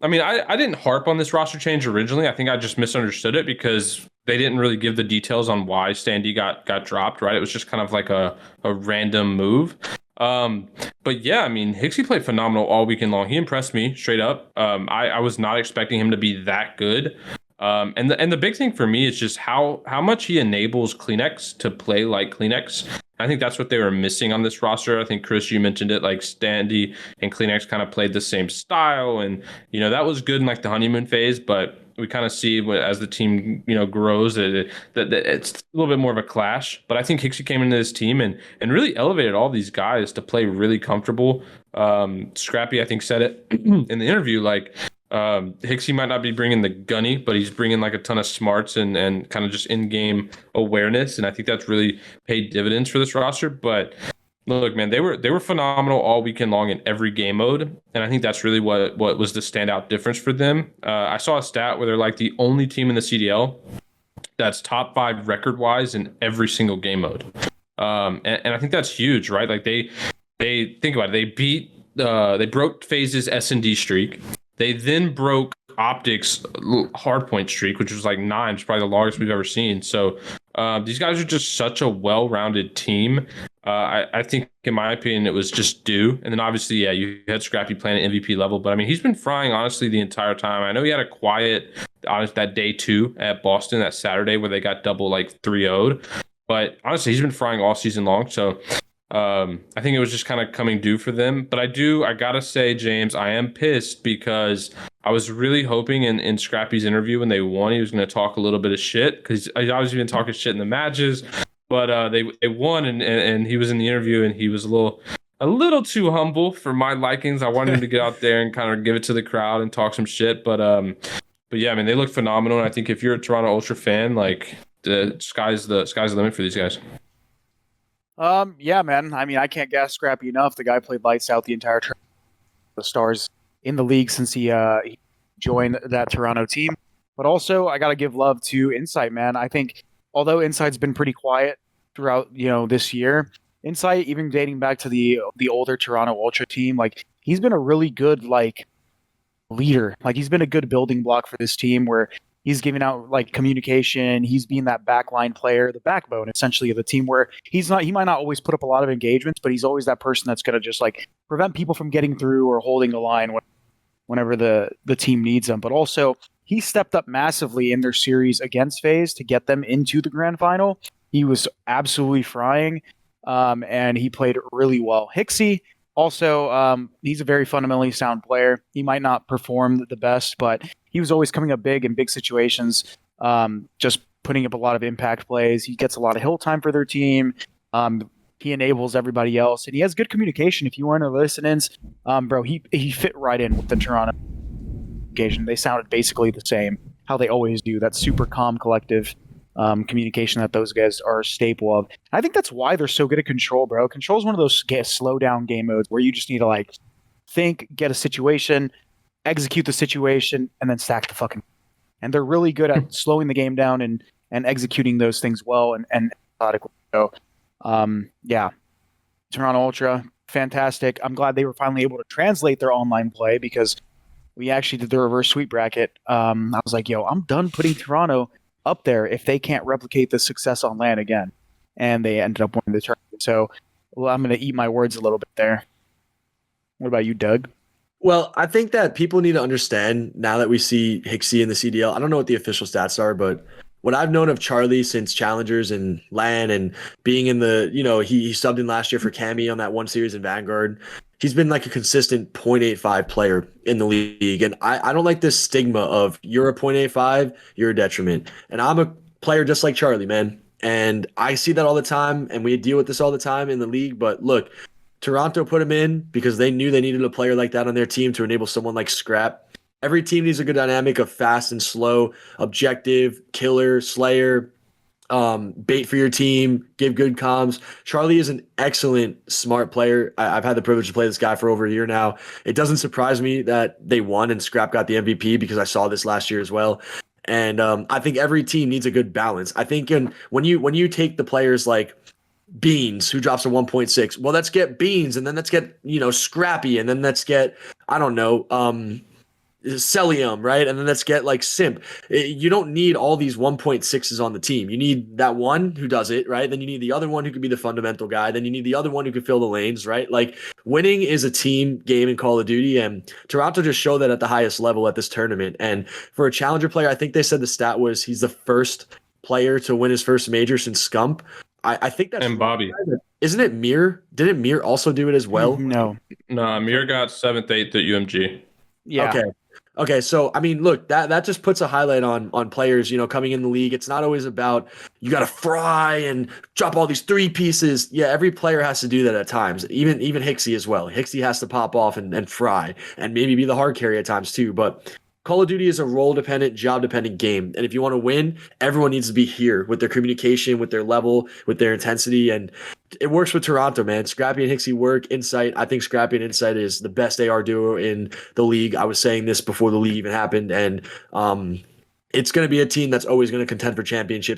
I mean, I didn't harp on this roster change originally. I think I just misunderstood it because they didn't really give the details on why Standy got dropped, right? It was just kind of like a random move. Um, but yeah, I mean, Hixie played phenomenal all weekend long. He impressed me straight up. I was not expecting him to be that good. And the big thing for me is just how much he enables Kleenex to play like Kleenex. I think that's what they were missing on this roster. I think Chris, you mentioned it, like Standy and Kleenex kind of played the same style, and that was good in like the honeymoon phase, but we kind of see as the team grows that it's a little bit more of a clash. But I think Hixie came into this team and really elevated all these guys to play really comfortable. Scrappy, I think, said it in the interview, like Hixie might not be bringing the gunny, but he's bringing like a ton of smarts and kind of just in-game awareness, and I think that's really paid dividends for this roster. But look, man, they were phenomenal all weekend long in every game mode, and I think that's really what was the standout difference for them. I saw a stat where they're like the only team in the CDL that's top 5 record-wise in every single game mode, and I think that's huge, right? Like they think about it, they broke FaZe's S&D streak. They then broke OpTic's hardpoint streak, which was like 9. It's probably the longest we've ever seen. So these guys are just such a well-rounded team. I think, in my opinion, it was just due. And then obviously, yeah, you had Scrappy playing at MVP level. But I mean, he's been frying, honestly, the entire time. I know he had a quiet, honest, that day 2 at Boston, that Saturday where they got double like 3-0'd. But honestly, he's been frying all season long. So I think it was just kind of coming due for them. But I gotta say, James, I am pissed because I was really hoping in Scrappy's interview when they won, he was going to talk a little bit of shit, because I obviously been talking shit in the matches. But they won, and he was in the interview, and he was a little too humble for my likings. I wanted him to get out there and kind of give it to the crowd and talk some shit. But yeah, I mean, they look phenomenal. And I think if you're a Toronto Ultra fan, like the sky's the limit for these guys. Yeah, man. I mean, I can't gas Scrappy enough. The guy played lights out the entire the stars in the league since he joined that Toronto team. But also, I got to give love to Insight, man. I think although Insight's been pretty quiet throughout this year, Insight, even dating back to the older Toronto Ultra team, like he's been a really good like leader. Like he's been a good building block for this team where he's giving out like communication. He's being that backline player, the backbone essentially of the team, where he might not always put up a lot of engagements, but he's always that person that's going to just like prevent people from getting through or holding the line whenever the team needs him. But also he stepped up massively in their series against FaZe to get them into the grand final. He was absolutely frying, and he played really well. Hixie, also, he's a very fundamentally sound player. He might not perform the best, but he was always coming up big in big situations, just putting up a lot of impact plays. He gets a lot of hill time for their team. He enables everybody else, and he has good communication. If you weren't a listeners, bro, he fit right in with the Toronto occasion. They sounded basically the same, how they always do. That super calm, collective communication that those guys are a staple of. I think that's why they're so good at Control, bro. Control is one of those slow down game modes where you just need to like think, get a situation, execute the situation, and then stack the fucking. And they're really good at slowing the game down and executing those things well and methodically. So, yeah, Toronto Ultra, fantastic. I'm glad they were finally able to translate their online play, because we actually did the reverse sweep bracket. I was like, yo, I'm done putting Toronto up there if they can't replicate the success on LAN again. And they ended up winning the tournament. So, well, I'm going to eat my words a little bit there. What about you, Doug? Well, I think that people need to understand now that we see Hixie in the CDL. I don't know what the official stats are, but what I've known of Charlie since Challengers and LAN and being in the, he subbed in last year for Cammy on that one series in Vanguard. He's been like a consistent 0.85 player in the league. And I don't like this stigma of you're a 0.85, you're a detriment. And I'm a player just like Charlie, man. And I see that all the time, and we deal with this all the time in the league. But look, Toronto put him in because they knew they needed a player like that on their team to enable someone like Scrap. Every team needs a good dynamic of fast and slow, objective, killer, slayer, bait for your team, give good comms. Charlie is an excellent, smart player. I've had the privilege to play this guy for over a year now. It doesn't surprise me that they won and Scrap got the MVP, because I saw this last year as well. And I think every team needs a good balance. I think when you take the players like Beans, who drops a 1.6, well, let's get Beans, and then let's get Scrappy, and then let's get, I don't know, Cellium, right? And then let's get like Simp. You don't need all these 1.6s on the team. You need that one who does it, right? Then you need the other one who could be the fundamental guy. Then you need the other one who can fill the lanes, right? Like winning is a team game in Call of Duty, and Toronto just showed that at the highest level at this tournament. And for a challenger player, I think they said the stat was he's the first player to win his first major since Scump. I think that's And Bobby. Isn't it Mir? Didn't Mir also do it as well? No. No, Mir got 7th, 8th at UMG. Yeah. Okay, so I mean, look, that just puts a highlight on players, coming in the league. It's not always about you got to fry and drop all these 3 pieces. Yeah, every player has to do that at times. Even HyXy as well. HyXy has to pop off and fry and maybe be the hard carry at times too. But Call of Duty is a role-dependent, job-dependent game. And if you want to win, everyone needs to be here with their communication, with their level, with their intensity. And it works with Toronto, man. Scrappy and HyXy work. Insight, I think Scrappy and Insight is the best AR duo in the league. I was saying this before the league even happened. And it's going to be a team that's always going to contend for championships.